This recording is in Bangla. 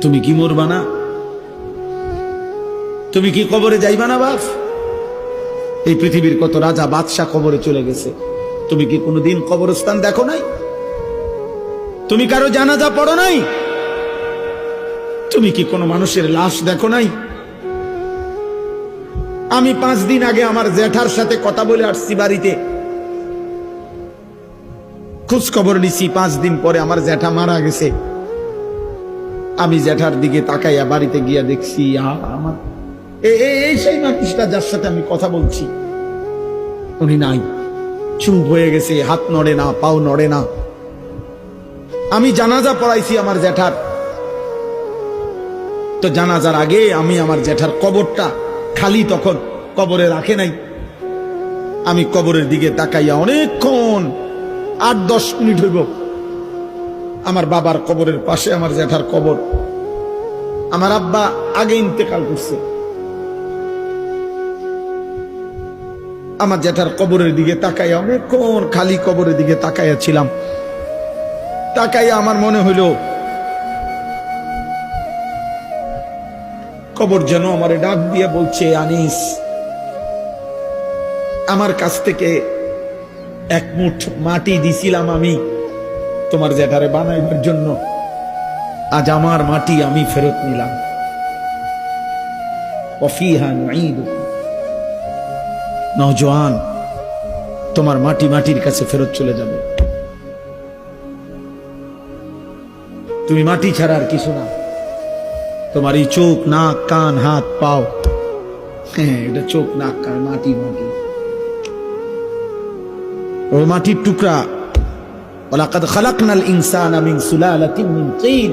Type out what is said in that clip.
তুমি কি মরবা না? তুমি কি কবরে যাইবা না বাপ? এই পৃথিবীর কত রাজা বাদশাহ কবরে চলে গেছে, তুমি কি কোনোদিন কবরস্থান দেখো নাই? তুমি কারো জানাজা পড়ো নাই? তুমি কি কোনো মানুষের লাশ দেখো নাই? আমি 5 দিন আগে আমার জ্যাঠার সাথে কথা বলে আসছি, বাড়িতে খোঁজ খবর নিছি। 5 দিন পরে আমার জ্যাঠা মারা গেছে। আমি জ্যাঠার দিকে তাকাইয়া বাড়িতে গিয়া দেখছি আমার এই সেই মানুষটা যার সাথে আমি কথা বলছি, উনি নাই, চুপ হয়ে গেছে, হাত নড়ে না, পাও নড়ে না। আমি জানাজা পড়াইছি আমার জ্যাঠার, তো জানাজার আগে আমি আমার জ্যাঠার কবরটা খালি, তখন কবরে রাখে নাই। আমি কবরের দিকে তাকাইয়া অনেকক্ষণ 8-10 মিনিট হইব, আমার বাবার কবরের পাশে আমার জ্যাঠার কবর। আমার আব্বা আগে ইন্তেকাল করছে। আমার জ্যাঠার কবরের দিকে তাকাইয়া অনেকক্ষণ খালি কবরের দিকে তাকাইয়া ছিলাম। তাকাইয়া আমার মনে হইল কবর যেন আমারে ডাক দিয়ে বলছে, আনিস, আমার কাছ থেকে 1 মুঠ মাটি দিছিলাম আমি তোমার জ্যাঠারে বানাইবার জন্য, আজ আমার মাটি আমি ফেরত নিলাম। ওয়াফিহা নুঈদুকুম, নওজোয়ান, তোমার মাটি মাটির কাছে ফেরত চলে যাবে। তুমি মাটি ছাড়া আর কিছু না। তোমার এই চোখ, নাক, কান, হাত, পাও, হ্যাঁ, এটা চোখ, নাক, কান, মাটি, মাটি, ওই মাটির টুকরা। ওয়ালাকাদ খালাকনাল ইনসানা মিন সুলালাতিন মিন তিন।